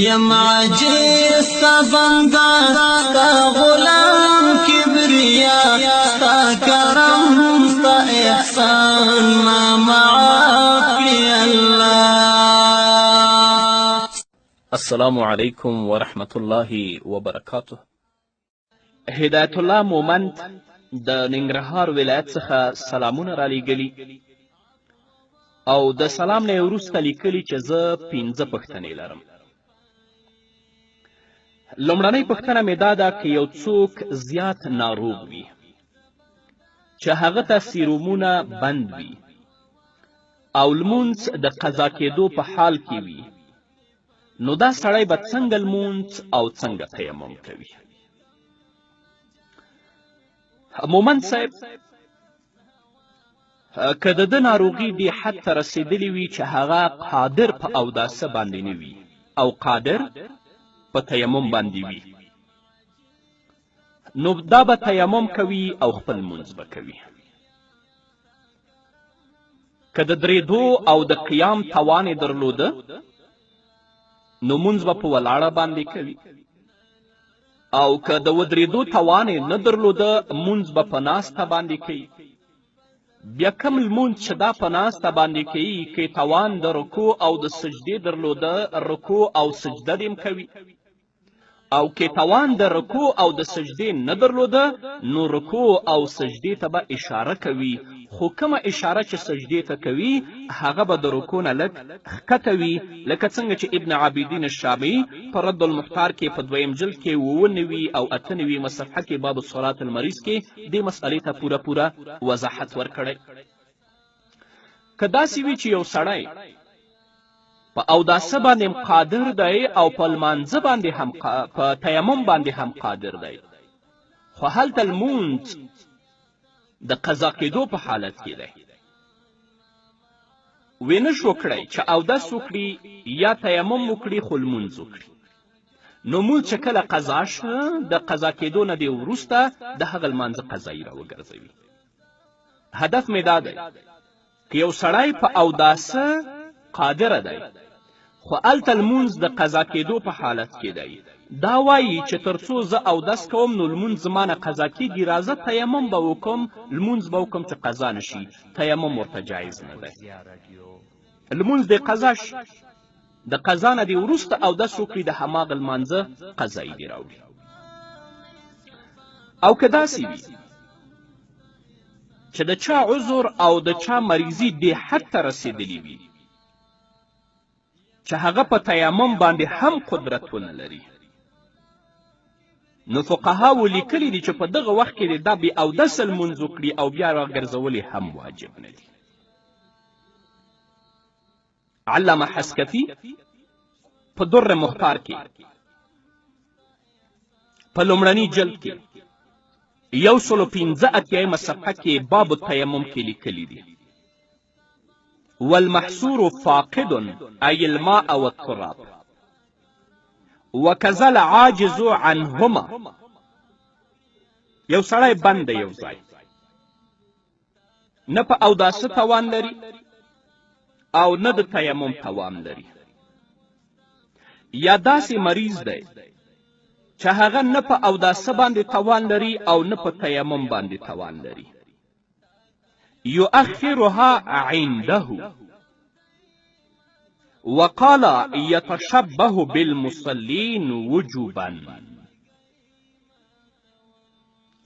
یم عجیز ستا بنده ستا غلام کبریا ستا کرم ستا احسان ما معافی الله. السلام علیکم ورحمت الله وبرکاته. هدایت الله مومند د ننګرهار ولایت څخه سلامونه رالیږلي او د سلام نه وروسته لیکلي چې زه 5 پوښتنې لرم. لومړنۍ پوښتنه مې دا ده که یو څوک زیات ناروغ وي چې هغه ته سیرومونه بند وي او لمونځ د قضا کېدو په حال کې وي، نو دا سړی به څنګه لمونځ او څنګه تیمم کوي؟ مومند صاحب، که د ده ناروغي دې حد ته رسېدلې وي چې هغه قادر په اوداسه باندې نه وي او قادر په تیمم باندې وي، نو دا به تیمم کوي او خپل لمونځ به کوي. که د درېدو او د قیام توان یې درلوده، نو مونځ به په ولاړه باندې کوي، او که د ودرېدو توان یې نه درلوده، مونځ به په ناسته باندې کوي. بیا کم لمونځ چې دا په ناسته باندې کوي، که توان د رکوع او د سجدې درلوده، رکوع او سجده دې کوي، او که توان د رکوع او د سجدې نه درلوده، نو رکوع او سجدې ته به اشاره کوي، خو کومه اشاره چې سجدې ته کوي هغه به د رکوع نه لږ ښکته وي، لکه څنګه چې ابن عابدین الشامی په رد المحتار کې په 2م جلد کې 99 او 98 صفحه کې باب الصلاة المریض کې دې مسئلې ته پوره وضاحت ورکړی. که داسې وي چې یو سړی په اوداسه باندې هم قادر دی او په لمانځه باندې هم په تیمم باندې هم قادر دی، خو هلته لمونځ د قضا کېدو په حالت کې دی، وی نه شو کړی چې اودس وکړي یا تیمم وکړي خو لمونځ وکړي، نو مونځ چې کله قضا شه د قضا کېدو نه دې وروسته د هغه لمانځه قضایي راوګرځوي. هدف مې دا دی که یو سړی په اوداسه قادره دی خو هلته لمونځ د قضا کېدو په حالت کې دی، دا وایي چې تر څو زه اودس کوم نو لمونځ زما نه قضا کېږي، راځه تیمم به وکړم، لمونځ به وکړم چې قضا نه شي. تیمم ورته جایز نه دی، لمونځ دې قضا شي، د قضا نه دې وروسته اودس وکړي، د هماغه لمانځه قضایي دې راوړي. او که داسې وي چې د چا عذر او د چا مریضي دې حد ته رسېدلي وي چې هغه په تیمم باندې هم قدرت ونه لري، نو فقهاو لیکلي دي چې په دغه وخت کې دا بې اودسه لمونځ وکړي او بیا راګرځول یې هم واجب نه دي. علامه حسکفي په در مختار کې په لومړني جلد کې 115 صفحه کې باب التیمم کې لیکلي دي: والمحصور فاقد أي الماء والتراب وكذا العاجز عنهما. یو سړی بند دی یو ځای، نه په اوداسه توان لري او نه د تیمم توان لري، یا داسې مریض دی چې هغه نه په اوداسه باندې توان لري او نه په تیمم باندې توان لري، يؤخرها عنده وقال يتشبه بالمصلين وجوبا.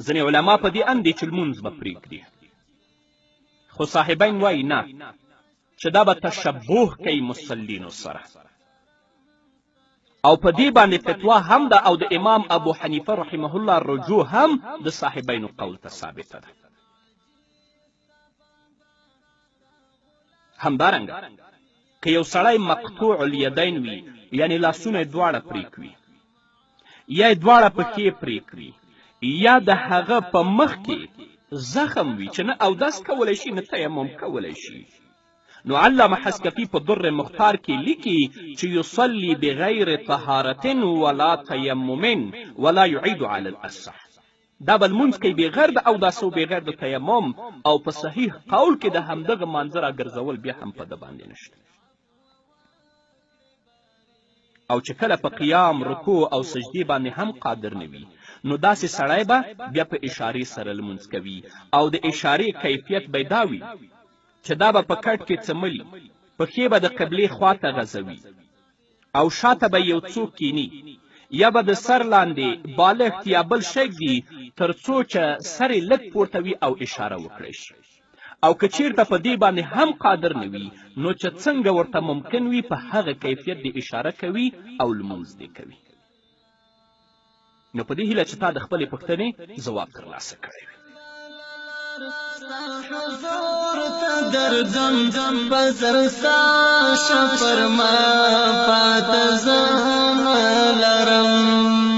ځینې علما په دې اند دي چې لمونځ به پرېږدي، خو صاحبین وایي نه، چې دا به تشبه کوي مصلینو سره، او په دې باندې فتوا هم ده او د امام ابو حنیفه رحمه الله رجوع هم د صاحبینو قول ته ثابته ده. همدارنګه که یو سړی مقطوع الیدین وي، یعنی لاسونه یې دواړه پرې کړي یا یې دواړه پښې پرې کړي، یا د هغه په مخ کې زخم وي چې نه اودس کولی شي نه تیمم کولی شي، نو علامه حسکفي په در مختار کې لیکي چې یصلي بغیر طهارة ولا تیمم ولا یعید علی الاصح، دا به لمونځ کوي بغیر د اوداسه و بغیر د تیمم، او په صحیح قول کې د همدغه مانځه راګرځول بیا هم په ده باندې نشته. او چې کله په قیام رکوع او سجدې باندې هم قادر نه وي نو داسې سړی به بیا په اشارې سره لمونځ کوي او د اشارې کیفیت به دا وي چې دا به په کټ کې څملي پښې به د قبلې خواته غځوي او شاته به یو څوک کینی یا به د سر لاندې بالښت یا بل شی ږدي تر څو چې سر یې لږ پورته وي او اشاره وکړی شي او که چیرته په دې باندې هم قادر نه وي نو چې څنګه ورته ممکن وي په هغه کیفیت د اشاره کوي او لمونځ دې کوي نو په دې هیله چې تا د خپلې پوښتنې ځواب ترلاسه کړی وي حضور ته درځم بزر ستا شفرما پاته زه نه لرم